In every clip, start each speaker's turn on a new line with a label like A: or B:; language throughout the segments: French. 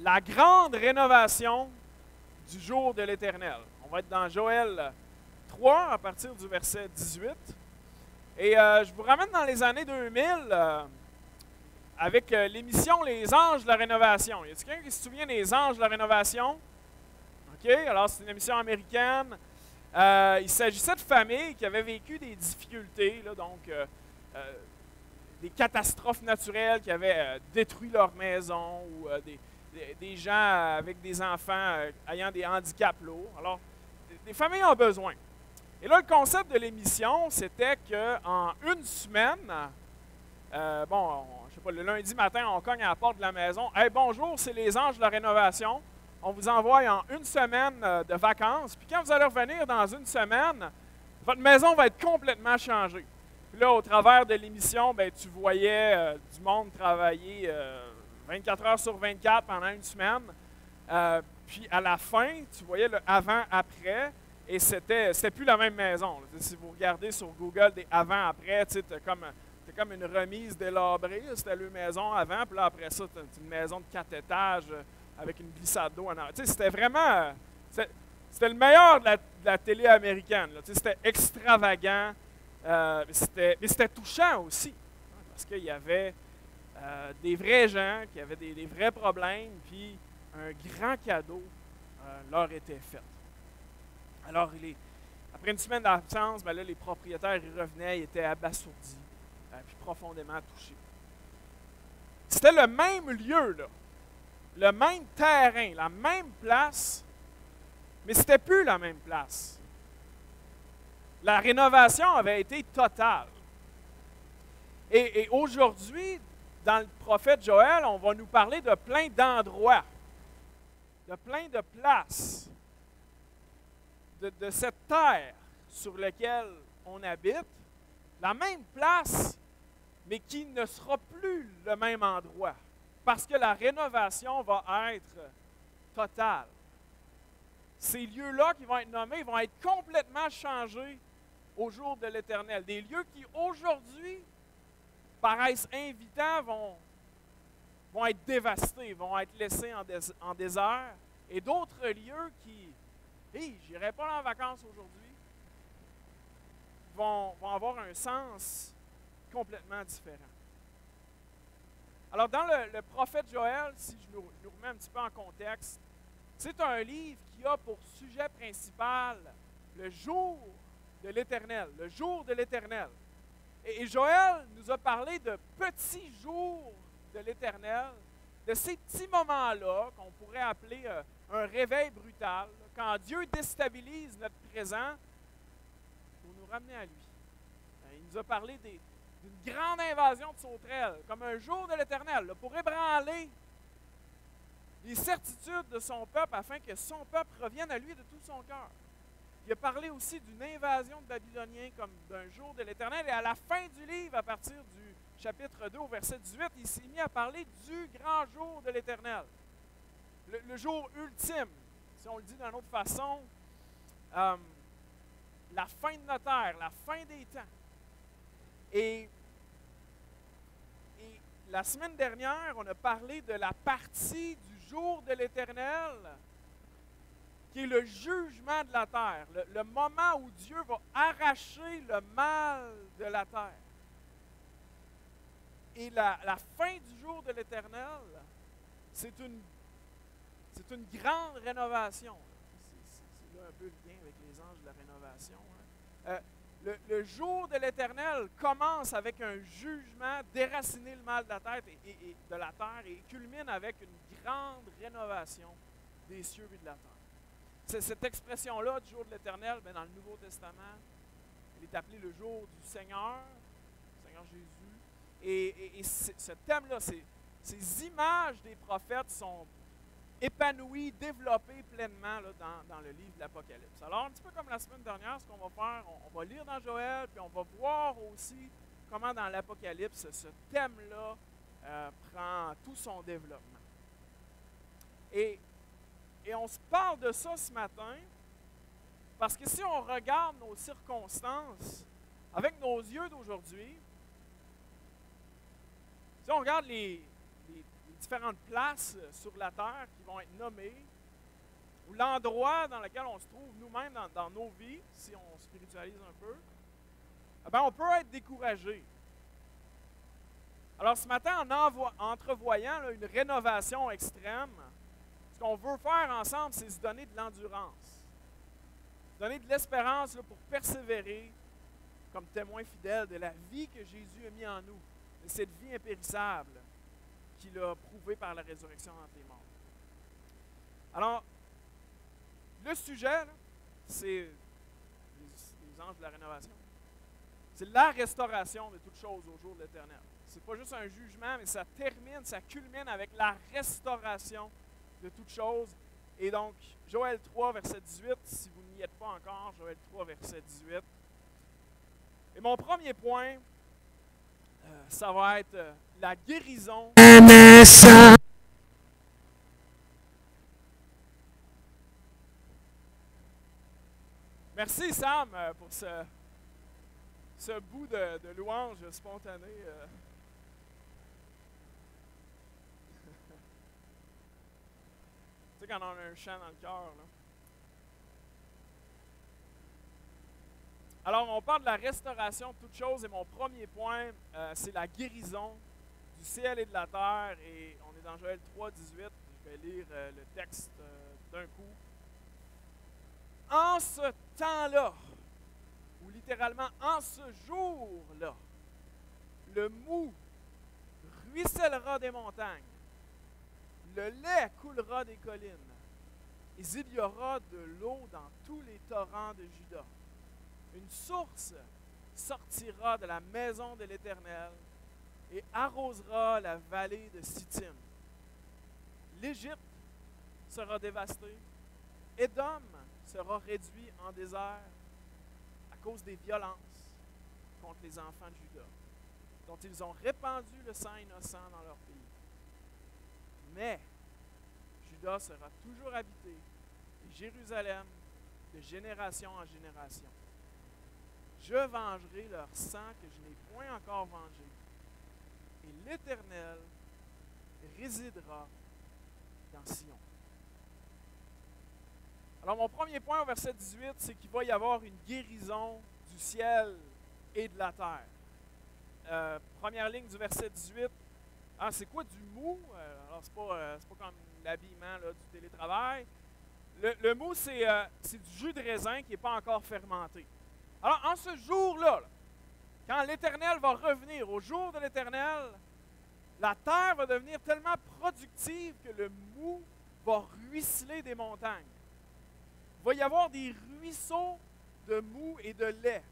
A: la grande rénovation du jour de l'Éternel. On va être dans Joël 3 à partir du verset 18. Et je vous ramène dans les années 2000 avec l'émission Les Anges de la Rénovation. Y a-t-il quelqu'un qui se souvient des Anges de la Rénovation? OK, alors c'est une émission américaine. Il s'agissait de familles qui avaient vécu des difficultés, là, donc des catastrophes naturelles qui avaient détruit leur maison ou des gens avec des enfants ayant des handicaps lourds. Alors, des familles ont besoin. Et là, le concept de l'émission, c'était qu'en une semaine, je sais pas, le lundi matin, on cogne à la porte de la maison. « Hey, bonjour, c'est les Anges de la Rénovation. On vous envoie en une semaine de vacances. Puis quand vous allez revenir dans une semaine, votre maison va être complètement changée. » Puis là, au travers de l'émission, ben, tu voyais du monde travailler 24 heures sur 24 pendant une semaine. Puis à la fin, tu voyais le avant-après. Et c'était plus la même maison. Si vous regardez sur Google des avant-après, tu sais, t'as comme une remise délabrée. C'était leur maison avant, puis là, après ça, tu as une maison de 4 étages avec une glissade d'eau en arrière. Tu sais, c'était vraiment... C'était le meilleur de la télé américaine. Tu sais, c'était extravagant, mais c'était touchant aussi. Hein, parce qu'il y avait des vrais gens qui avaient des vrais problèmes, puis un grand cadeau leur était fait. Alors, après une semaine d'absence, ben là, les propriétaires ils revenaient, ils étaient abasourdis, puis profondément touchés. C'était le même lieu, là, le même terrain, la même place, mais c'était plus la même place. La rénovation avait été totale. Et aujourd'hui, dans le prophète Joël, on va nous parler de plein d'endroits, de plein de places, de cette terre sur laquelle on habite, la même place, mais qui ne sera plus le même endroit, parce que la rénovation va être totale. Ces lieux-là qui vont être nommés vont être complètement changés au jour de l'Éternel. Des lieux qui, aujourd'hui, paraissent invitants, vont être dévastés, vont être laissés en désert, et d'autres lieux qui hey, je n'irai pas en vacances aujourd'hui, vont avoir un sens complètement différent. Alors, dans le prophète Joël, si je nous remets un petit peu en contexte, c'est un livre qui a pour sujet principal le jour de l'Éternel, le jour de l'Éternel. Et Joël nous a parlé de petits jours de l'Éternel, de ces petits moments-là qu'on pourrait appeler un réveil brutal, quand Dieu déstabilise notre présent pour nous ramener à lui. Il nous a parlé d'une grande invasion de sauterelles, comme un jour de l'Éternel, pour ébranler les certitudes de son peuple afin que son peuple revienne à lui de tout son cœur. Il a parlé aussi d'une invasion de Babyloniens comme d'un jour de l'Éternel. Et à la fin du livre, à partir du chapitre 2 au verset 18, il s'est mis à parler du grand jour de l'Éternel. Le jour ultime. Si on le dit d'une autre façon, la fin de notre ère, la fin des temps. Et la semaine dernière, on a parlé de la partie du jour de l'Éternel, qui est le jugement de la terre, le moment où Dieu va arracher le mal de la terre. Et la fin du jour de l'Éternel, c'est une grande rénovation. C'est là un peu le lien avec les anges de la rénovation. Hein. Le jour de l'Éternel commence avec un jugement, déraciner le mal de la terre et culmine avec une grande rénovation des cieux et de la terre. Cette expression-là du jour de l'Éternel, dans le Nouveau Testament, elle est appelée le jour du Seigneur Jésus. Et ce thème-là, ces images des prophètes sont épanouies, développées pleinement là, dans le livre de l'Apocalypse. Alors, un petit peu comme la semaine dernière, ce qu'on va faire, on va lire dans Joël, puis on va voir aussi comment dans l'Apocalypse, ce thème-là prend tout son développement. Et on se parle de ça ce matin, parce que si on regarde nos circonstances avec nos yeux d'aujourd'hui, si on regarde les différentes places sur la terre qui vont être nommées, ou l'endroit dans lequel on se trouve nous-mêmes dans nos vies, si on spiritualise un peu, eh bien, on peut être découragé. Alors ce matin, en entrevoyant là, une rénovation extrême, ce qu'on veut faire ensemble, c'est se donner de l'endurance, donner de l'espérance là, pour persévérer comme témoin fidèle de la vie que Jésus a mis en nous, de cette vie impérissable qu'il a prouvée par la résurrection entre les morts. Alors, le sujet, là, c'est les anges de la rénovation. C'est la restauration de toutes choses au jour de l'Éternel. C'est pas juste un jugement, mais ça termine, ça culmine avec la restauration de toutes choses. Et donc, Joël 3, verset 18, si vous n'y êtes pas encore, Joël 3, verset 18. Et mon premier point, ça va être la guérison. Merci Sam pour ce bout de louange spontanée. Tu sais, quand on a un chant dans le cœur, là. Alors, on parle de la restauration de toutes choses et mon premier point, c'est la guérison du ciel et de la terre. Et on est dans Joël 3, 18. Je vais lire le texte d'un coup. En ce temps-là, ou littéralement en ce jour-là, le mou ruissellera des montagnes, le lait coulera des collines, et il y aura de l'eau dans tous les torrents de Juda. Une source sortira de la maison de l'Éternel et arrosera la vallée de Sittim. L'Égypte sera dévastée, Édom sera réduit en désert à cause des violences contre les enfants de Juda, dont ils ont répandu le sang innocent dans leur pays. Mais Juda sera toujours habité, et Jérusalem de génération en génération. Je vengerai leur sang que je n'ai point encore vengé, et l'Éternel résidera dans Sion. Alors mon premier point au verset 18, c'est qu'il va y avoir une guérison du ciel et de la terre. Première ligne du verset 18. Ah, c'est quoi du mou? Alors c'est pas comme l'habillement là, du télétravail. Le mou, c'est du jus de raisin qui n'est pas encore fermenté. Alors en ce jour-là, quand l'Éternel va revenir, au jour de l'Éternel, la terre va devenir tellement productive que le mou va ruisseler des montagnes. Il va y avoir des ruisseaux de mou et de lait.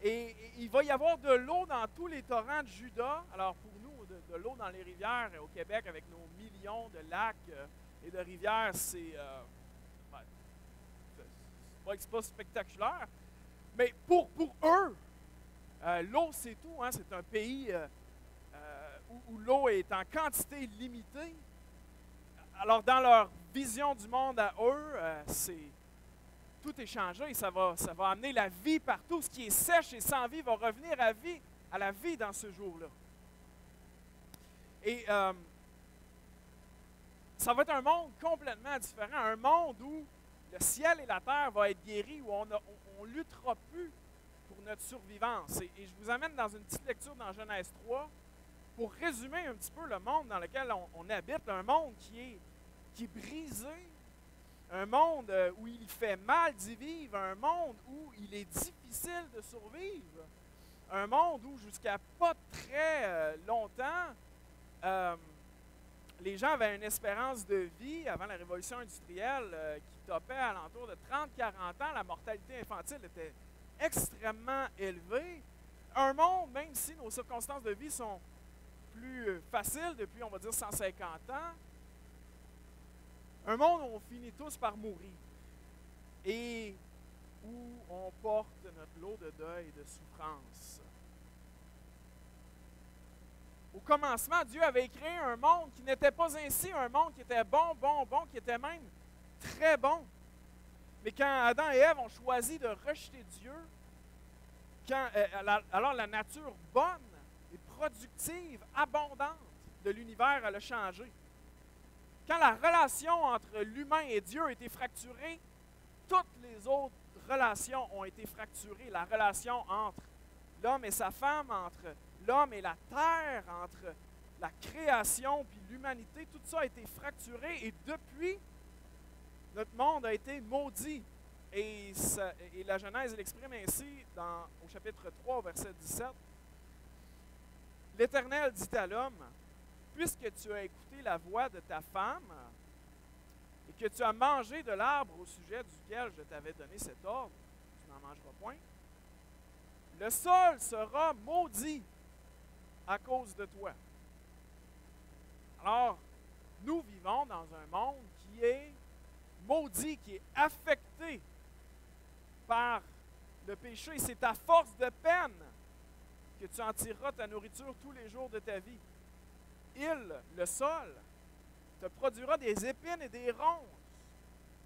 A: Et il va y avoir de l'eau dans tous les torrents de Juda. Alors pour nous, de l'eau dans les rivières au Québec, avec nos millions de lacs et de rivières, c'est pas spectaculaire. Mais pour eux, l'eau c'est tout. Hein? C'est un pays où l'eau est en quantité limitée. Alors, dans leur vision du monde à eux, tout est changé. Ça va amener la vie partout. Ce qui est sèche et sans vie va revenir à la vie dans ce jour-là. Et ça va être un monde complètement différent. Un monde où le ciel et la terre vont être guéris, où on ne luttera plus pour notre survivance. Et je vous amène dans une petite lecture dans Genèse 3 pour résumer un petit peu le monde dans lequel on habite. Un monde qui est brisé, un monde où il fait mal d'y vivre, un monde où il est difficile de survivre, un monde où jusqu'à pas très longtemps, les gens avaient une espérance de vie avant la révolution industrielle qui topait à l'entour de 30-40 ans. La mortalité infantile était extrêmement élevée. Un monde, même si nos circonstances de vie sont plus faciles depuis, on va dire, 150 ans, un monde où on finit tous par mourir et où on porte notre lot de deuil et de souffrance. Au commencement, Dieu avait créé un monde qui n'était pas ainsi, un monde qui était bon, qui était même très bon. Mais quand Adam et Ève ont choisi de rejeter Dieu, alors la nature bonne et productive, abondante, de l'univers, elle a changé. Quand la relation entre l'humain et Dieu a été fracturée, toutes les autres relations ont été fracturées. La relation entre l'homme et sa femme, entre l'homme et la terre, entre la création puis l'humanité, tout ça a été fracturé et depuis, notre monde a été maudit. Et la Genèse l'exprime ainsi au chapitre 3, au verset 17. L'Éternel dit à l'homme, « Puisque tu as écouté la voix de ta femme et que tu as mangé de l'arbre au sujet duquel je t'avais donné cet ordre, tu n'en mangeras point, le sol sera maudit à cause de toi. » Alors, nous vivons dans un monde qui est maudit, qui est affecté par le péché. C'est à force de peine que tu en tireras ta nourriture tous les jours de ta vie. Il, le sol, te produira des épines et des ronces,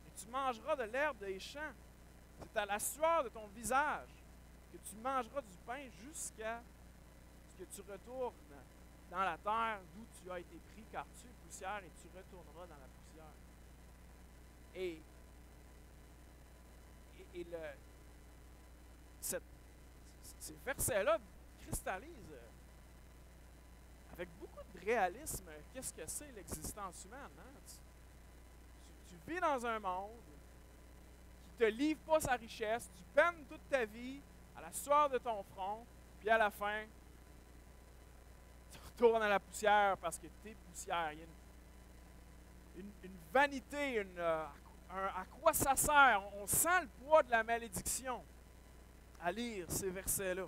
A: et tu mangeras de l'herbe des champs. C'est à la sueur de ton visage que tu mangeras du pain jusqu'à ce que tu retournes dans la terre d'où tu as été pris, car tu es poussière et tu retourneras dans la poussière. Et ces versets-là cristallisent avec beaucoup de réalisme qu'est-ce que c'est l'existence humaine. Hein? Tu vis dans un monde qui ne te livre pas sa richesse, tu peines toute ta vie à la sueur de ton front, puis à la fin, tu retournes à la poussière parce que tu es poussière. Il y a une vanité, à quoi ça sert? On sent le poids de la malédiction à lire ces versets-là.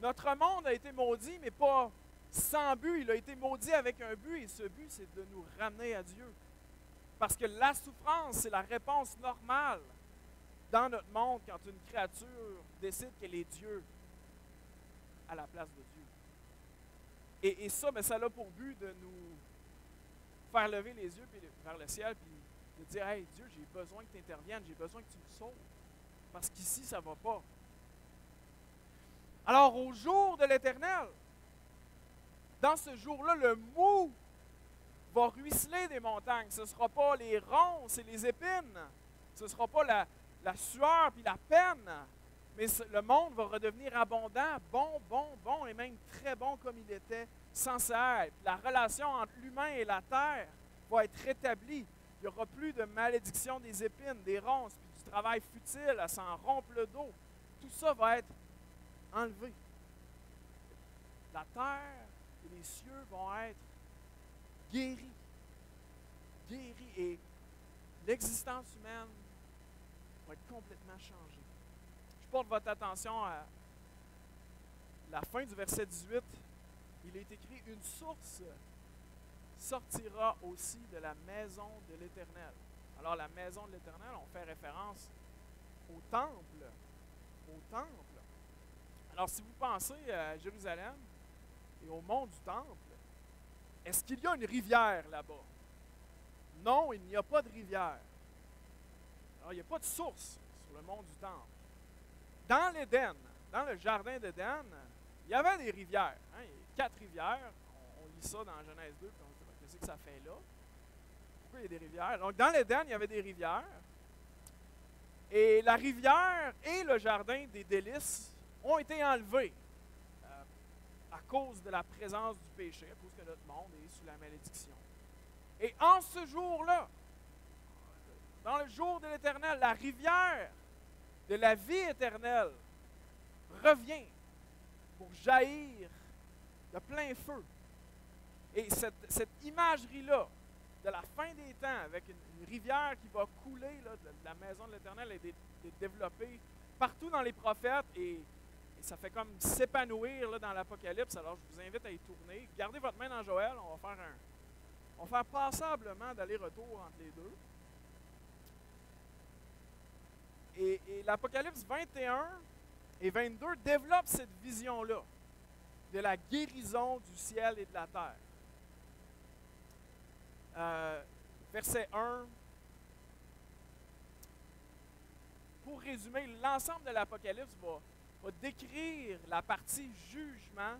A: Notre monde a été maudit, mais pas sans but. Il a été maudit avec un but, et ce but, c'est de nous ramener à Dieu. Parce que la souffrance, c'est la réponse normale dans notre monde quand une créature décide qu'elle est Dieu à la place de Dieu. Et ça, ben, ça a pour but de nous faire lever les yeux vers le ciel, puis de dire, « Hey, Dieu, j'ai besoin que tu interviennes, j'ai besoin que tu me sauves. Parce qu'ici, ça ne va pas. » Alors, au jour de l'Éternel, dans ce jour-là, le mou va ruisseler des montagnes. Ce ne sera pas les ronces et les épines. Ce ne sera pas la sueur puis la peine. Mais le monde va redevenir abondant, bon, et même très bon comme il était censé être. La relation entre l'humain et la terre va être rétablie. Il n'y aura plus de malédiction des épines, des ronces, puis du travail futile à s'en rompre le dos. Tout ça va être enlevé. La terre et les cieux vont être guéris. Guéris. Et l'existence humaine va être complètement changée. Je porte votre attention à la fin du verset 18. Il est écrit, « Une source sortira aussi de la maison de l'Éternel. » Alors, la maison de l'Éternel, on fait référence au temple. Au temple. Alors, si vous pensez à Jérusalem et au mont du temple, est-ce qu'il y a une rivière là-bas? Non, il n'y a pas de rivière. Alors, il n'y a pas de source sur le mont du temple. Dans l'Éden, dans le jardin d'Éden, il y avait des rivières. Hein? Il y a 4 rivières. On lit ça dans Genèse 2, puis on se dit, qu'est-ce que ça fait là? Pourquoi il y a des rivières? Donc, dans l'Éden, il y avait des rivières. Et la rivière et le jardin des délices ont été enlevés à cause de la présence du péché, à cause que notre monde est sous la malédiction. Et en ce jour-là, dans le jour de l'Éternel, la rivière de la vie éternelle revient pour jaillir de plein feu. Et cette imagerie-là de la fin des temps, avec une rivière qui va couler là, de la maison de l'Éternel, est développée partout dans les prophètes et ça fait comme s'épanouir là, dans l'Apocalypse. Alors je vous invite à y tourner. Gardez votre main dans Joël, on va faire passablement d'aller-retour entre les deux. Et l'Apocalypse 21 et 22 développent cette vision-là de la guérison du ciel et de la terre. Verset 1. Pour résumer, l'ensemble de l'Apocalypse va décrire la partie jugement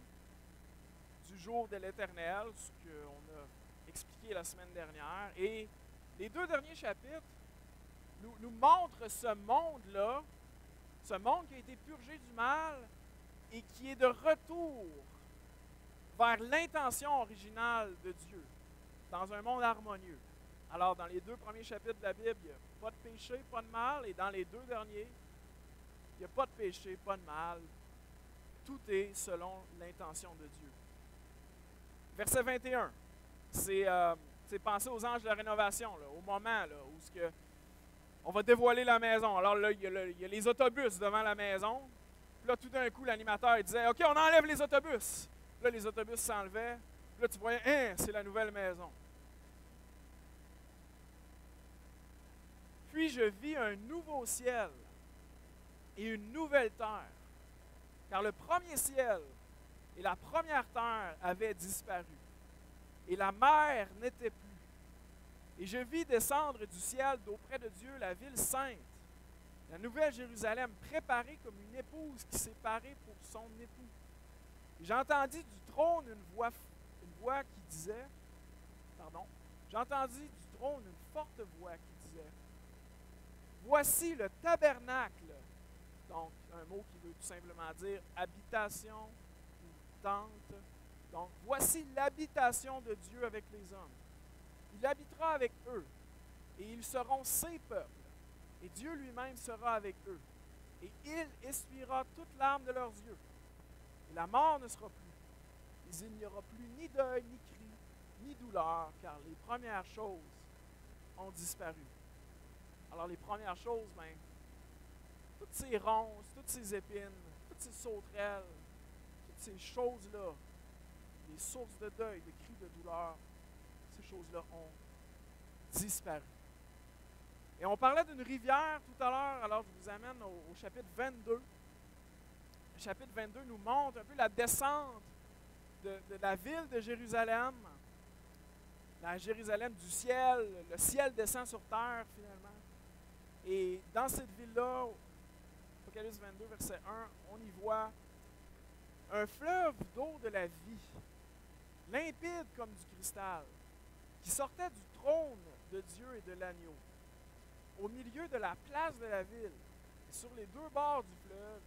A: du jour de l'Éternel, ce qu'on a expliqué la semaine dernière. Et les 2 derniers chapitres nous montrent ce monde-là, ce monde qui a été purgé du mal et qui est de retour vers l'intention originale de Dieu, dans un monde harmonieux. Alors, dans les 2 premiers chapitres de la Bible, il n'y a pas de péché, pas de mal, et dans les 2 derniers, il n'y a pas de péché, pas de mal. Tout est selon l'intention de Dieu. Verset 21, c'est penser aux anges de la rénovation, là, au moment là, où on va dévoiler la maison. Alors là, il y a les autobus devant la maison. Puis là, tout d'un coup, l'animateur disait « OK, on enlève les autobus ». Là, les autobus s'enlevaient. Puis là, tu voyais « Hein, c'est la nouvelle maison ». Puis je vis un nouveau ciel et une nouvelle terre, car le premier ciel et la première terre avaient disparu, et la mer n'était plus. Et je vis descendre du ciel d'auprès de Dieu la ville sainte, la nouvelle Jérusalem, préparée comme une épouse qui s'est parée pour son époux. Et j'entendis du trône une voix qui disait, j'entendis du trône une forte voix qui disait, voici le tabernacle, donc un mot qui veut tout simplement dire habitation ou tente. Donc voici l'habitation de Dieu avec les hommes. Il habitera avec eux, et ils seront ses peuples, et Dieu lui-même sera avec eux, et il essuiera toute larme de leurs yeux. Et la mort ne sera plus, mais il n'y aura plus ni deuil, ni cri, ni douleur, car les premières choses ont disparu. Alors les premières choses, toutes ces ronces, toutes ces épines, toutes ces sauterelles, toutes ces choses-là, les sources de deuil, de cris, de douleur, ces choses-là ont disparu. Et on parlait d'une rivière tout à l'heure, alors je vous amène au chapitre 22. Le chapitre 22 nous montre un peu la descente de la ville de Jérusalem, la Jérusalem du ciel, le ciel descend sur terre finalement. Et dans cette ville-là, Apocalypse 22, verset 1, on y voit un fleuve d'eau de la vie, limpide comme du cristal, qui sortait du trône de Dieu et de l'agneau, au milieu de la place de la ville. Et sur les 2 bords du fleuve,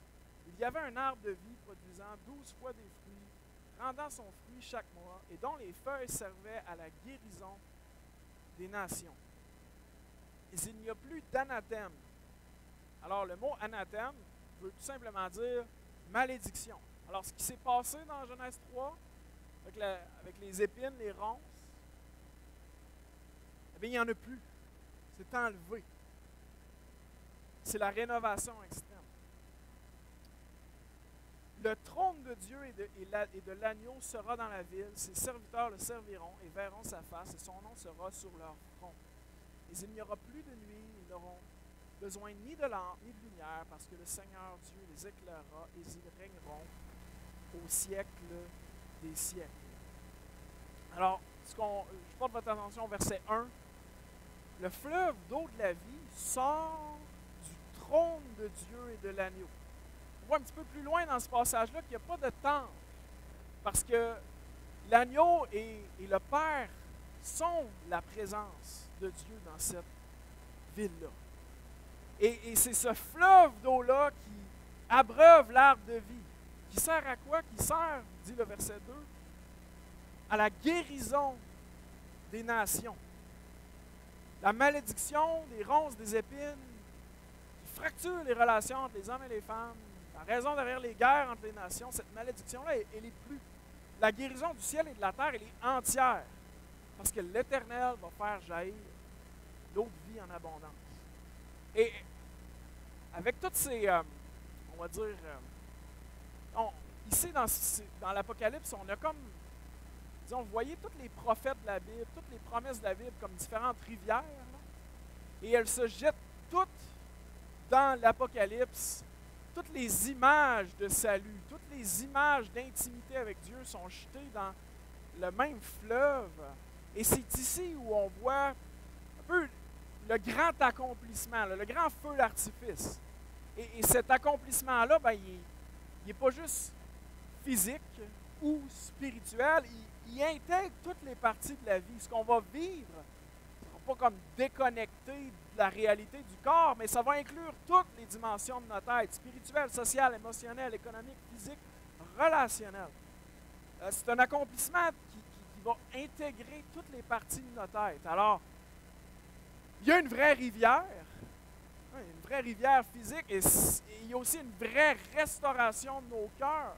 A: il y avait un arbre de vie produisant 12 fois des fruits, rendant son fruit chaque mois, et dont les feuilles servaient à la guérison des nations. Et il n'y a plus d'anathème. Alors, le mot anathème veut tout simplement dire malédiction. Alors, ce qui s'est passé dans Genèse 3, avec les épines, les ronces, eh bien, il n'y en a plus. C'est enlevé. C'est la rénovation extrême. Le trône de Dieu et de l'agneau sera dans la ville. Ses serviteurs le serviront et verront sa face, et son nom sera sur leur front. Et il n'y aura plus de nuit, ils n'auront besoin ni de lampe ni de lumière, parce que le Seigneur Dieu les éclairera, et ils régneront au siècle des siècles. Alors, je porte votre attention au verset 1. Le fleuve d'eau de la vie sort du trône de Dieu et de l'agneau. On voit un petit peu plus loin dans ce passage-là qu'il n'y a pas de temple, parce que l'agneau et le Père sont la présence de Dieu dans cette ville-là. Et c'est ce fleuve d'eau-là qui abreuve l'arbre de vie. Qui sert à quoi? Qui sert, dit le verset 2, à la guérison des nations. La malédiction des ronces, des épines, qui fracture les relations entre les hommes et les femmes, la raison derrière les guerres entre les nations, cette malédiction-là, elle est plus. La guérison du ciel et de la terre, elle est entière. Parce que l'Éternel va faire jaillir l'eau de vie en abondance. Et avec toutes ces, on va dire, ici dans l'Apocalypse, on a comme, disons, vous voyez tous les prophètes de la Bible, toutes les promesses de la Bible comme différentes rivières, là, et elles se jettent toutes dans l'Apocalypse. Toutes les images de salut, toutes les images d'intimité avec Dieu sont jetées dans le même fleuve. Et c'est ici où on voit un peu le grand accomplissement, le grand feu d'artifice. Et cet accomplissement-là, il n'est pas juste physique ou spirituel, il intègre toutes les parties de la vie. Ce qu'on va vivre ne sera pas comme déconnecté de la réalité du corps, mais ça va inclure toutes les dimensions de notre être, spirituelle, sociale, émotionnelle, économique, physique, relationnelle. C'est un accomplissement qui va intégrer toutes les parties de notre être. Alors, il y a une vraie rivière, une vraie rivière physique, et il y a aussi une vraie restauration de nos cœurs.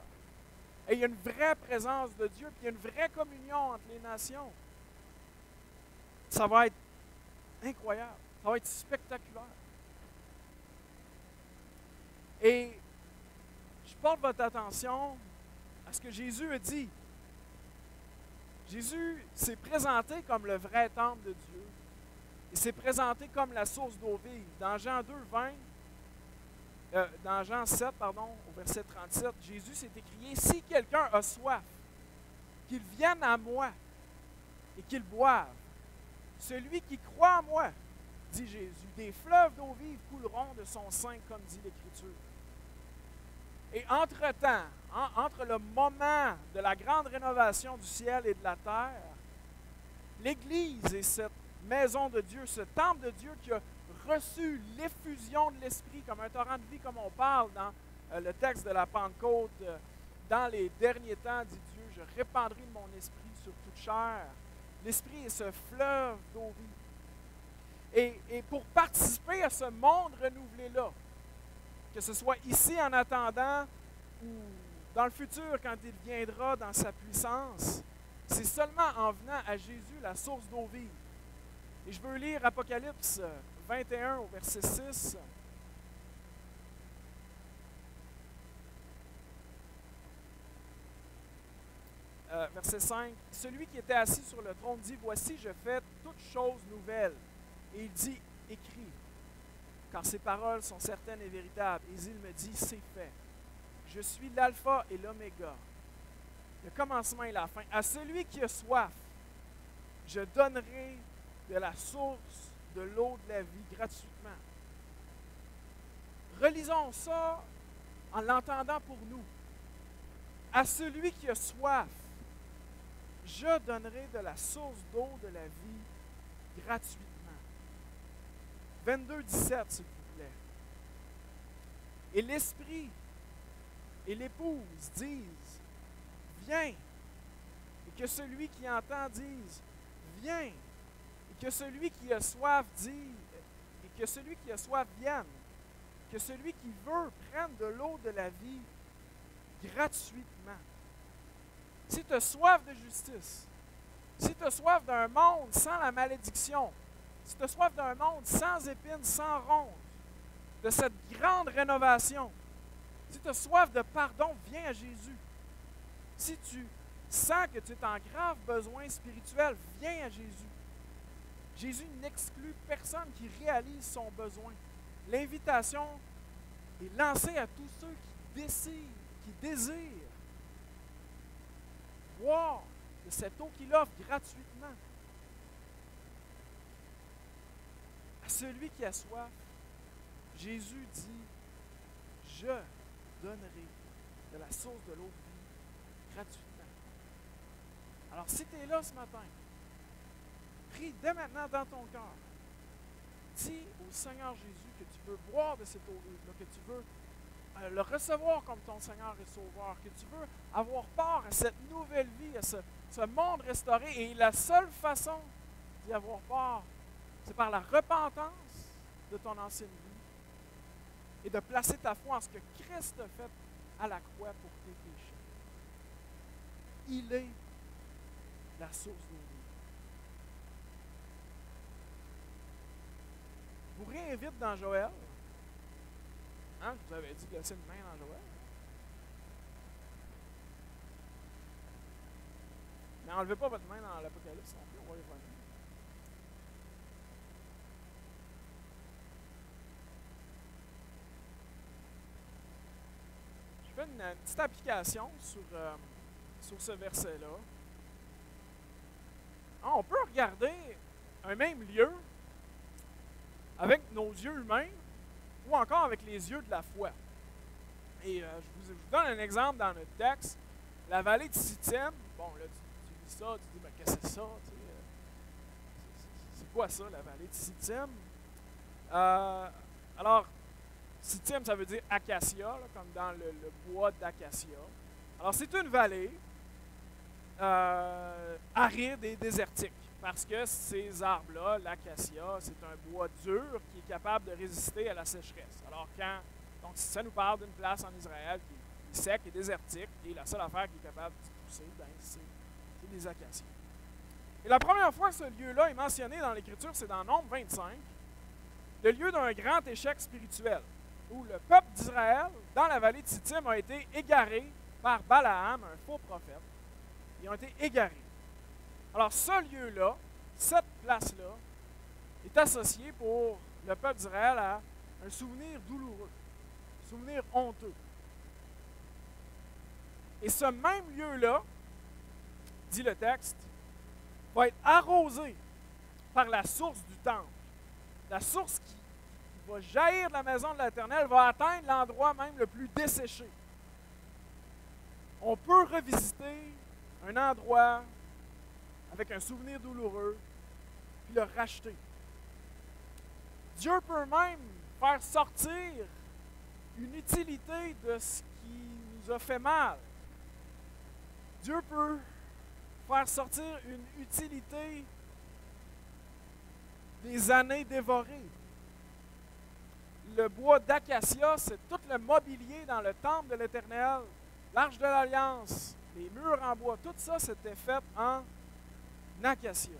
A: Et il y a une vraie présence de Dieu, puis il y a une vraie communion entre les nations. Ça va être incroyable, ça va être spectaculaire. Et je porte votre attention à ce que Jésus a dit. Jésus s'est présenté comme le vrai temple de Dieu. Il s'est présenté comme la source d'eau vive. Dans Jean 2, 20, dans Jean 7, au verset 37, Jésus s'est écrié, « Si quelqu'un a soif, qu'il vienne à moi et qu'il boive. Celui qui croit en moi, dit Jésus, des fleuves d'eau vive couleront de son sein, comme dit l'Écriture. » Et entre-temps, entre le moment de la grande rénovation du ciel et de la terre, l'Église et cette maison de Dieu, ce temple de Dieu qui a reçu l'effusion de l'Esprit comme un torrent de vie, comme on parle dans le texte de la Pentecôte, dans les derniers temps, dit Dieu, je répandrai mon esprit sur toute chair. L'Esprit est ce fleuve d'eau vive. Et pour participer à ce monde renouvelé-là, que ce soit ici en attendant ou dans le futur quand il viendra dans sa puissance, c'est seulement en venant à Jésus, la source d'eau vive. Et je veux lire Apocalypse 21 au verset 6. Verset 5. Celui qui était assis sur le trône dit, « Voici, je fais toutes choses nouvelles. » Et il dit, « Écris, car ces paroles sont certaines et véritables. » Et il me dit, « C'est fait. Je suis l'alpha et l'oméga, le commencement et la fin. À celui qui a soif, je donnerai de la source de l'eau de la vie gratuitement. » Relisons ça en l'entendant pour nous. À celui qui a soif, je donnerai de la source d'eau de la vie gratuitement. 22, 17, s'il vous plaît. Et l'Esprit et l'Épouse disent, « Viens. » Et que celui qui entend dise, « Viens. » Et que celui qui a soif dise, et que celui qui a soif vienne. Que celui qui veut prenne de l'eau de la vie gratuitement. Si tu as soif de justice, si tu as soif d'un monde sans la malédiction, si tu as soif d'un monde sans épines, sans ronces, de cette grande rénovation, si tu as soif de pardon, viens à Jésus. Si tu sens que tu es en grave besoin spirituel, viens à Jésus. Jésus n'exclut personne qui réalise son besoin. L'invitation est lancée à tous ceux qui désirent boire de cette eau qu'il offre gratuitement. À celui qui a soif, Jésus dit, je donnerai de la source de l'eau de vie gratuitement. Alors si tu es là ce matin, prie dès maintenant dans ton cœur. Dis au Seigneur Jésus que tu veux boire de cette eau vive, que tu veux le recevoir comme ton Seigneur et Sauveur, que tu veux avoir part à cette nouvelle vie, à ce monde restauré. Et la seule façon d'y avoir part, c'est par la repentance de ton ancienne vie et de placer ta foi en ce que Christ a fait à la croix pour tes péchés. Il est la source d'eau vive. Je vous réinvite dans Joël. Hein, je vous avais dit de laisser une main dans Joël. Mais enlevez pas votre main dans l'Apocalypse non plus, on va y revenir. Je fais une petite application sur ce verset-là. Ah, on peut regarder un même lieu avec nos yeux humains ou encore avec les yeux de la foi. Et je vous donne un exemple dans notre texte. La vallée de Sittim, bon, là, tu lis ça, tu dis, mais qu'est-ce que c'est ça? Tu sais, c'est quoi ça, la vallée de Sittim? Alors, Sittim, ça veut dire acacia, là, comme dans le bois d'acacia. Alors, c'est une vallée aride et désertique, parce que ces arbres-là, l'acacia, c'est un bois dur qui est capable de résister à la sécheresse. Alors, donc, ça nous parle d'une place en Israël qui est sec et désertique, et la seule affaire qui est capable de pousser, ben, c'est des acacias. Et la première fois que ce lieu-là est mentionné dans l'Écriture, c'est dans Nombre 25, le lieu d'un grand échec spirituel, où le peuple d'Israël, dans la vallée de Sittim, a été égaré par Balaam, un faux prophète. Ils ont été égarés. Alors, ce lieu-là, cette place-là, est associée pour le peuple d'Israël à un souvenir douloureux, un souvenir honteux. Et ce même lieu-là, dit le texte, va être arrosé par la source du temple. La source qui va jaillir de la maison de l'Éternel va atteindre l'endroit même le plus desséché. On peut revisiter un endroit avec un souvenir douloureux, puis le racheter. Dieu peut même faire sortir une utilité de ce qui nous a fait mal. Dieu peut faire sortir une utilité des années dévorées. Le bois d'acacia, c'est tout le mobilier dans le temple de l'Éternel, l'arche de l'Alliance, les murs en bois, tout ça, c'était fait en acacia.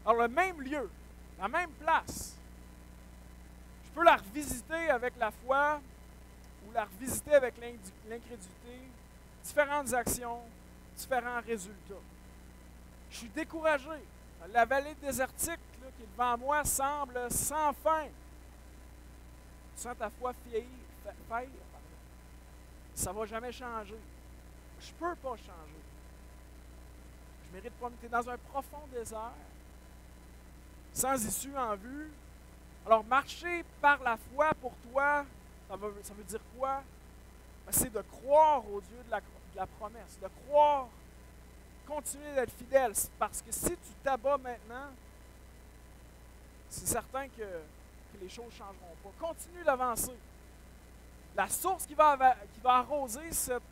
A: Alors, le même lieu, la même place, je peux la revisiter avec la foi ou la revisiter avec l'incrédulité, différentes actions, différents résultats. Je suis découragé. La vallée désertique là, qui est devant moi semble sans fin. Tu sens ta foi faillir. Ça ne va jamais changer. Je ne peux pas changer. Je mérite pas. Tu es dans un profond désert, sans issue en vue. Alors, marcher par la foi pour toi, ça veut dire quoi? Ben, c'est de croire au Dieu de la promesse, de croire, continuer d'être fidèle. Parce que si tu t'abats maintenant, c'est certain que les choses ne changeront pas. Continue d'avancer. La source qui va arroser cette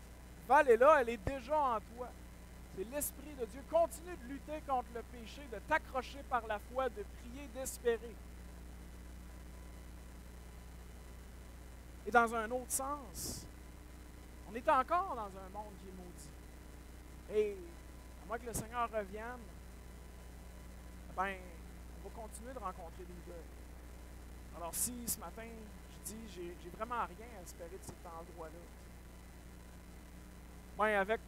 A: vallée-là, elle est déjà en toi. C'est l'Esprit de Dieu. Continue de lutter contre le péché, de t'accrocher par la foi, de prier, d'espérer. Et dans un autre sens, on est encore dans un monde qui est maudit. Et à moins que le Seigneur revienne, ben, on va continuer de rencontrer des deuils. Alors si ce matin, je dis, j'ai vraiment rien à espérer de cet endroit-là, ben, avec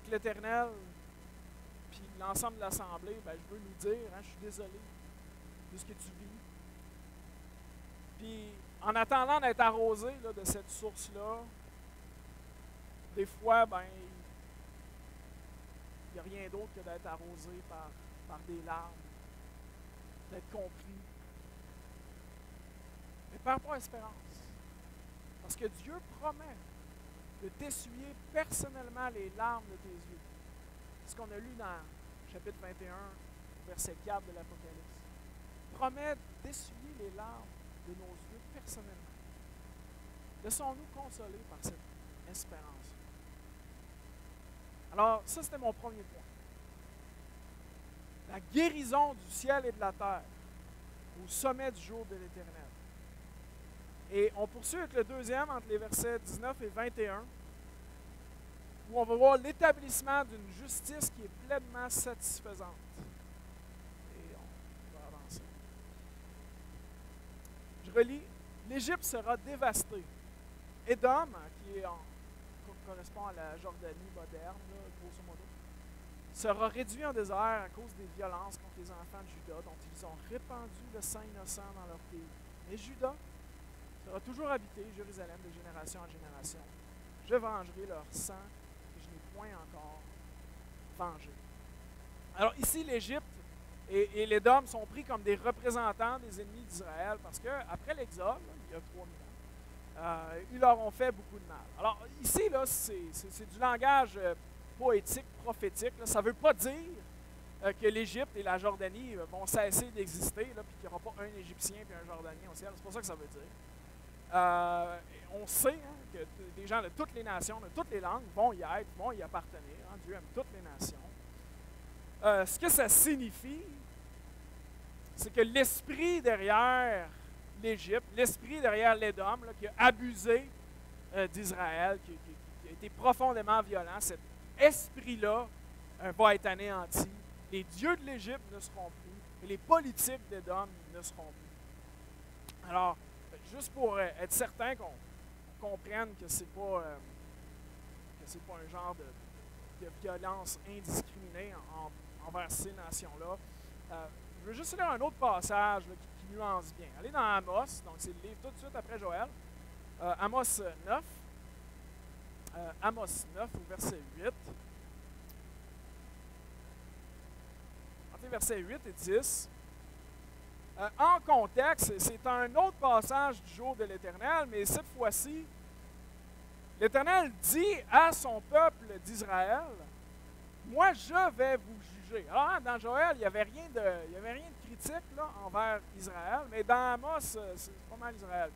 A: l'Éternel, puis l'ensemble de l'Assemblée, ben, je veux nous dire, je suis désolé de ce que tu vis. Puis, en attendant d'être arrosé là, de cette source-là, des fois, ben, il n'y a rien d'autre que d'être arrosé par des larmes, d'être compris. Mais perds pas espérance. Parce que Dieu promet de t'essuyer personnellement les larmes de tes yeux. C'est ce qu'on a lu dans chapitre 21, verset 4 de l'Apocalypse. Il promet d'essuyer les larmes de nos yeux personnellement. Laissons-nous consoler par cette espérance. Alors, ça, c'était mon premier point. La guérison du ciel et de la terre au sommet du jour de l'Éternel. Et on poursuit avec le deuxième, entre les versets 19 et 21, où on va voir l'établissement d'une justice qui est pleinement satisfaisante. Et on va avancer. Je relis. L'Égypte sera dévastée. Édom, qui correspond à la Jordanie moderne, là, grosso modo, sera réduit en désert à cause des violences contre les enfants de Juda, dont ils ont répandu le sang innocent dans leur pays. Mais Juda sera toujours habité, Jérusalem, de génération en génération. Je vengerai leur sang que je n'ai point encore vengé. Alors ici, l'Égypte et l'Édom sont pris comme des représentants des ennemis d'Israël, parce qu'après l'Exode, il y a 3000 ans, Ils leur ont fait beaucoup de mal. Alors, ici, là, c'est du langage poétique, prophétique. Là. Ça ne veut pas dire que l'Égypte et la Jordanie vont cesser d'exister, puis qu'il n'y aura pas un Égyptien et un Jordanien au ciel. C'est pas ça que ça veut dire. On sait que des gens de toutes les nations, de toutes les langues vont y être, vont y appartenir. Hein. Dieu aime toutes les nations. Ce que ça signifie, c'est que l'esprit derrière l'Égypte, l'esprit derrière l'Édom, qui a abusé d'Israël, qui a été profondément violent, cet esprit-là va être anéanti. Les dieux de l'Égypte ne seront plus et les politiques d'Édom ne seront plus. Alors, juste pour être certain qu'on comprenne que ce n'est pas un genre de violence indiscriminée envers ces nations-là, je veux juste lire un autre passage là, qui nuance bien. Allez dans Amos, donc c'est le livre tout de suite après Joël. Amos 9. Amos 9 au verset 8. Versets 8 et 10. En contexte, c'est un autre passage du jour de l'Éternel, mais cette fois-ci, l'Éternel dit à son peuple d'Israël, « Moi, je vais vous juger. » Alors, dans Joël, il n'y avait rien de critique là, envers Israël, mais dans Amos, c'est pas mal Israël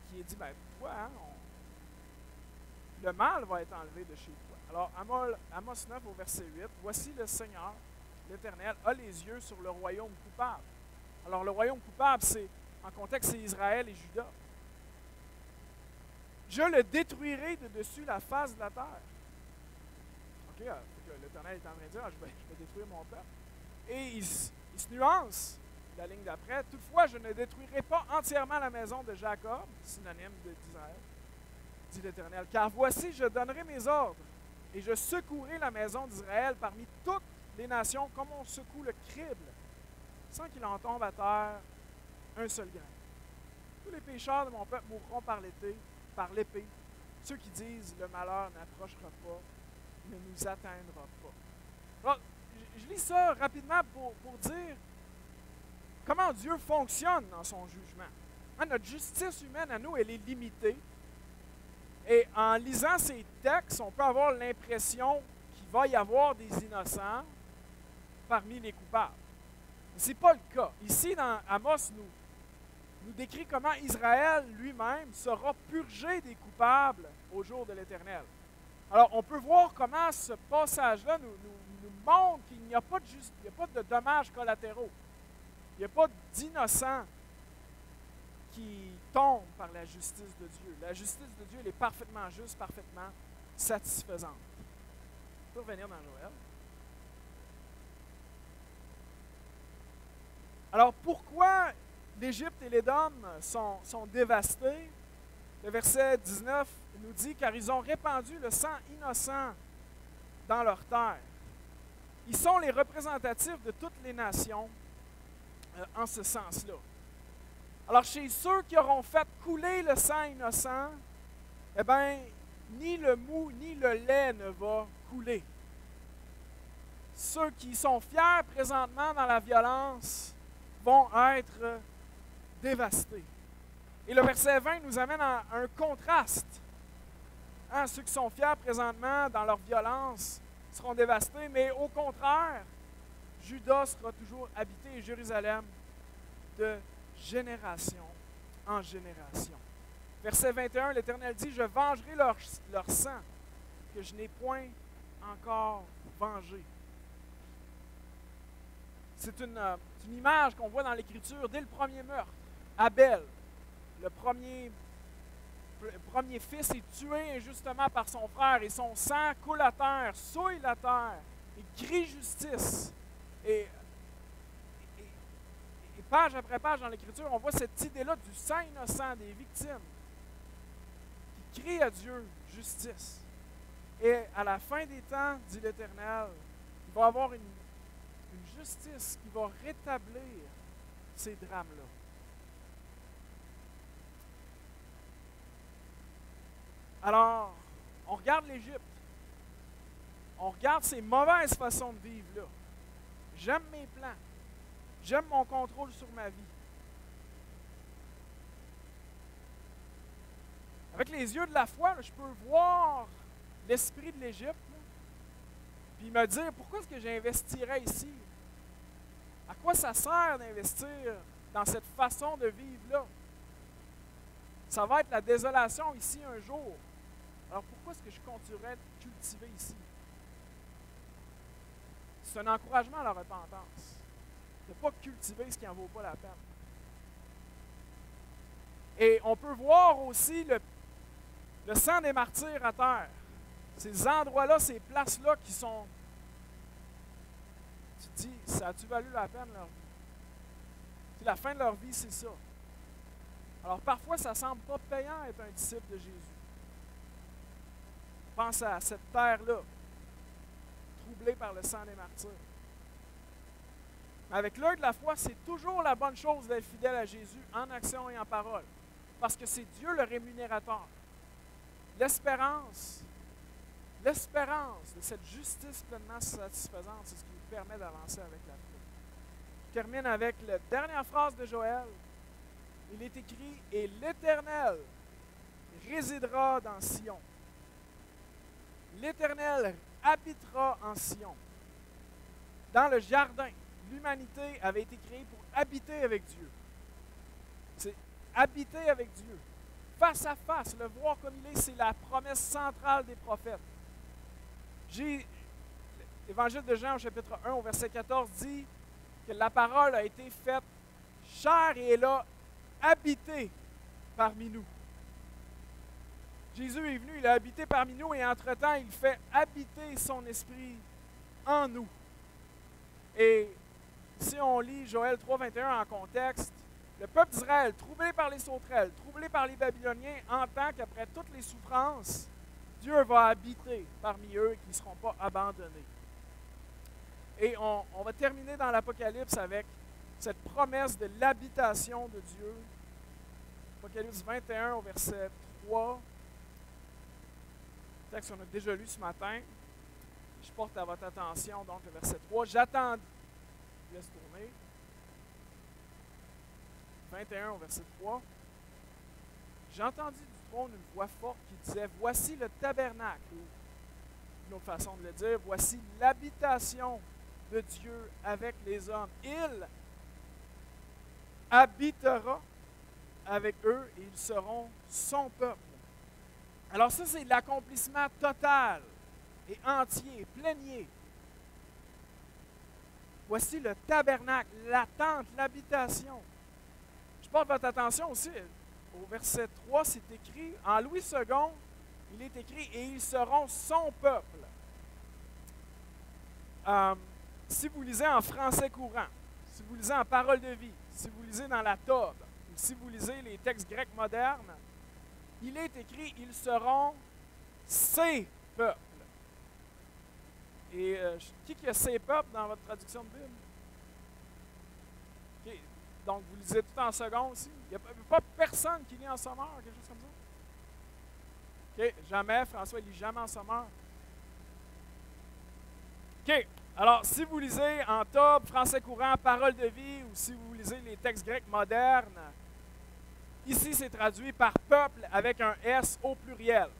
A: qui est dit, « Ben, toi, hein, le mal va être enlevé de chez toi. » Alors, Amos 9 au verset 8, « Voici le Seigneur, l'Éternel, a les yeux sur le royaume coupable. » Alors, le royaume coupable, en contexte, c'est Israël et Juda. « Je le détruirai de dessus la face de la terre. » OK, l'Éternel est en train de dire, je vais détruire mon peuple. Et il se nuance, la ligne d'après, « Toutefois, je ne détruirai pas entièrement la maison de Jacob, synonyme d'Israël, dit l'Éternel, car voici, je donnerai mes ordres, et je secouerai la maison d'Israël parmi toutes les nations comme on secoue le crible, sans qu'il en tombe à terre un seul grain. Tous les pécheurs de mon peuple mourront par l'épée. Ceux qui disent le malheur n'approchera pas, ne nous atteindra pas. Alors, je lis ça rapidement pour dire comment Dieu fonctionne dans son jugement. Hein, notre justice humaine à nous, elle est limitée. Et en lisant ces textes, on peut avoir l'impression qu'il va y avoir des innocents parmi les coupables. Ce n'est pas le cas. Ici, dans Amos, nous décrit comment Israël lui-même sera purgé des coupables au jour de l'Éternel. Alors, on peut voir comment ce passage-là nous montre qu'il n'y a pas de dommages collatéraux. Il n'y a pas d'innocents qui tombent par la justice de Dieu. La justice de Dieu, elle est parfaitement juste, parfaitement satisfaisante. On peut revenir dans Joël. Alors, pourquoi l'Égypte et l'Édom sont dévastés? Le verset 19 nous dit, car ils ont répandu le sang innocent dans leur terre. Ils sont les représentatifs de toutes les nations en ce sens-là. Alors, chez ceux qui auront fait couler le sang innocent, eh bien, ni le mou ni le lait ne va couler. Ceux qui sont fiers présentement dans la violence vont être dévastés. Et le verset 20 nous amène à un contraste. Hein, ceux qui sont fiers présentement dans leur violence seront dévastés, mais au contraire, Juda sera toujours habité et Jérusalem de génération en génération. Verset 21, l'Éternel dit, « Je vengerai leur sang, que je n'ai point encore vengé. » C'est une image qu'on voit dans l'Écriture dès le premier meurtre. Abel, le premier fils, est tué injustement par son frère et son sang coule à terre, souille la terre et crie justice. Et page après page dans l'Écriture, on voit cette idée-là du sang innocent des victimes qui crie à Dieu justice. Et à la fin des temps, dit l'Éternel, il va y avoir une justice qui va rétablir ces drames-là. Alors, on regarde l'Égypte. On regarde ces mauvaises façons de vivre là. J'aime mes plans. J'aime mon contrôle sur ma vie. Avec les yeux de la foi, là, je peux voir l'esprit de l'Égypte, là, puis me dire, pourquoi est-ce que j'investirais ici? À quoi ça sert d'investir dans cette façon de vivre-là? Ça va être la désolation ici un jour. Alors pourquoi est-ce que je continuerais de cultiver ici? C'est un encouragement à la repentance. De ne pas cultiver ce qui n'en vaut pas la peine. Et on peut voir aussi le sang des martyrs à terre. Ces endroits-là, ces places-là qui sont... Tu te dis, ça a-tu valu la peine leur vie? Puis la fin de leur vie, c'est ça. Alors parfois, ça ne semble pas payant être un disciple de Jésus. Pense à cette terre-là, troublée par le sang des martyrs. Mais avec l'œil de la foi, c'est toujours la bonne chose d'être fidèle à Jésus en action et en parole. Parce que c'est Dieu le rémunérateur. L'espérance de cette justice pleinement satisfaisante, c'est ce qui nous permet d'avancer avec la foi. Je termine avec la dernière phrase de Joël. Il est écrit « Et l'Éternel résidera dans Sion. » L'Éternel habitera en Sion. Dans le jardin, l'humanité avait été créée pour habiter avec Dieu. C'est habiter avec Dieu. Face à face, le voir comme il est, c'est la promesse centrale des prophètes. L'Évangile de Jean au chapitre 1 au verset 14 dit que la parole a été faite chair et elle a habité parmi nous. Jésus est venu, il a habité parmi nous et entre-temps, il fait habiter son esprit en nous. Et si on lit Joël 3,21 en contexte, le peuple d'Israël, troublé par les sauterelles, troublé par les Babyloniens, entend qu'après toutes les souffrances, Dieu va habiter parmi eux et qu'ils ne seront pas abandonnés. Et on va terminer dans l'Apocalypse avec cette promesse de l'habitation de Dieu. Apocalypse 21 au verset 3. Le texte qu'on a déjà lu ce matin. Je porte à votre attention donc le verset 3. J'attends. Je laisse tourner. 21 au verset 3. J'ai entendu du trône une voix forte qui disait, voici le tabernacle. Une autre façon de le dire, voici l'habitation de Dieu avec les hommes. Il habitera avec eux et ils seront son peuple. Alors ça, c'est l'accomplissement total et entier, plénier. Voici le tabernacle, la tente, l'habitation. Je porte votre attention aussi, au verset 3, c'est écrit, en Louis II, il est écrit, et ils seront son peuple. Si vous lisez en français courant, si vous lisez en parole de vie, si vous lisez dans la Tobe, ou si vous lisez les textes grecs modernes, il est écrit, ils seront ses peuples. Et qui a ses peuples dans votre traduction de Bible? Okay. Donc, vous lisez tout en second aussi. Il n'y a pas personne qui lit en sommeur, quelque chose comme ça? OK, jamais. François, il lit jamais en sommeur. OK. Alors, si vous lisez en Tobe, français courant, parole de vie, ou si vous lisez les textes grecs modernes, ici, c'est traduit par peuple avec un S au pluriel.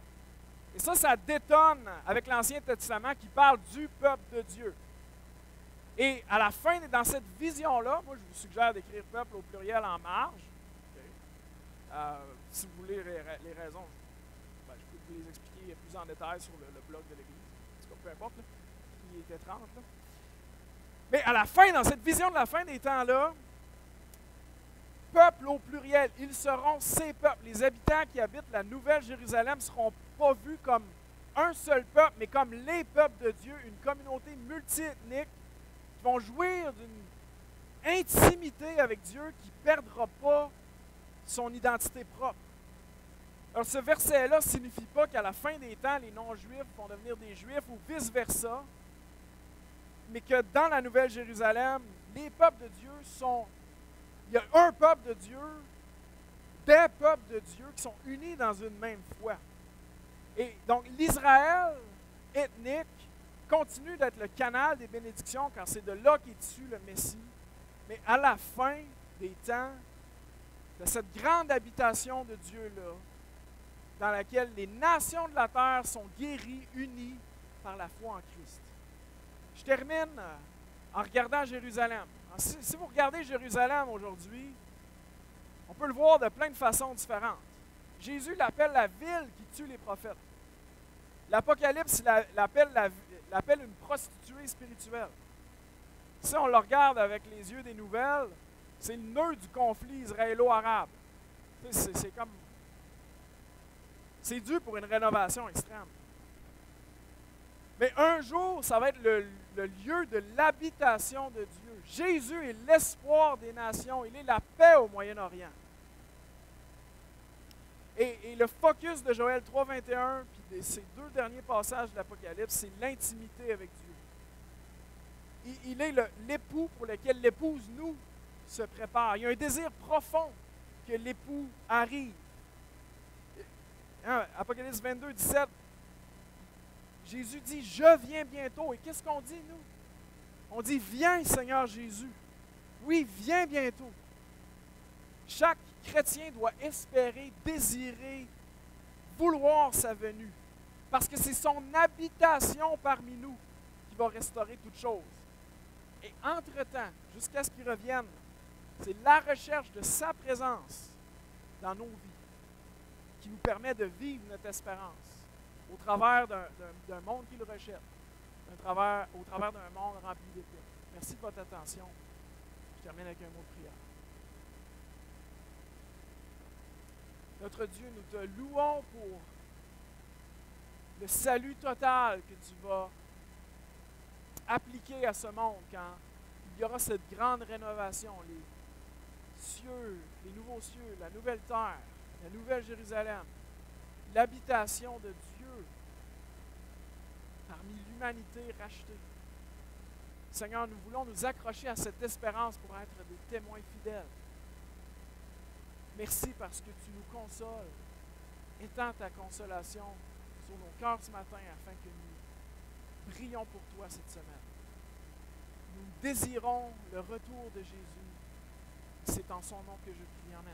A: Et ça détonne avec l'Ancien Testament qui parle du peuple de Dieu. Et à la fin, dans cette vision-là, moi, je vous suggère d'écrire peuple au pluriel en marge. Okay. Si vous voulez les raisons, je peux vous les expliquer plus en détail sur le blog de l'Église. En tout cas, peu importe, là, qui est étrange. Là. Mais à la fin, dans cette vision de la fin des temps-là, peuple au pluriel, ils seront ces peuples. Les habitants qui habitent la Nouvelle Jérusalem ne seront pas vus comme un seul peuple, mais comme les peuples de Dieu, une communauté multiethnique qui vont jouir d'une intimité avec Dieu qui ne perdra pas son identité propre. Alors ce verset-là ne signifie pas qu'à la fin des temps, les non-juifs vont devenir des juifs ou vice-versa, mais que dans la Nouvelle Jérusalem, les peuples de Dieu sont... Il y a un peuple de Dieu, des peuples de Dieu qui sont unis dans une même foi. Et donc l'Israël ethnique continue d'être le canal des bénédictions quand c'est de là qu'est issu le Messie. Mais à la fin des temps, de cette grande habitation de Dieu-là, dans laquelle les nations de la terre sont guéries, unies par la foi en Christ. Je termine en regardant Jérusalem. Si vous regardez Jérusalem aujourd'hui, on peut le voir de plein de façons différentes. Jésus l'appelle la ville qui tue les prophètes. L'Apocalypse l'appelle une prostituée spirituelle. Si on le regarde avec les yeux des nouvelles, c'est le nœud du conflit israélo-arabe. C'est comme... C'est dû pour une rénovation extrême. Mais un jour, ça va être le lieu de l'habitation de Dieu. Jésus est l'espoir des nations. Il est la paix au Moyen-Orient. Et le focus de Joël 3,21 puis de ces deux derniers passages de l'Apocalypse, c'est l'intimité avec Dieu. Il est l'époux pour lequel l'épouse, nous, se prépare. Il y a un désir profond que l'époux arrive. Apocalypse 22, 17, Jésus dit « Je viens bientôt ». Et qu'est-ce qu'on dit, nous? On dit « Viens, Seigneur Jésus ». Oui, viens bientôt. Chaque chrétien doit espérer, désirer, vouloir sa venue. Parce que c'est son habitation parmi nous qui va restaurer toutes choses. Et entre-temps, jusqu'à ce qu'il revienne, c'est la recherche de sa présence dans nos vies qui nous permet de vivre notre espérance au travers d'un monde qui le rejette, au travers d'un monde rempli d'épines. Merci de votre attention. Je termine avec un mot de prière. Notre Dieu, nous te louons pour le salut total que tu vas appliquer à ce monde quand il y aura cette grande rénovation, les cieux, les nouveaux cieux, la nouvelle terre, la nouvelle Jérusalem, l'habitation de Dieu parmi l'humanité rachetée. Seigneur, nous voulons nous accrocher à cette espérance pour être des témoins fidèles. Merci parce que tu nous consoles. Étends ta consolation sur nos cœurs ce matin afin que nous brillons pour toi cette semaine. Nous désirons le retour de Jésus. C'est en son nom que je prie. Amen.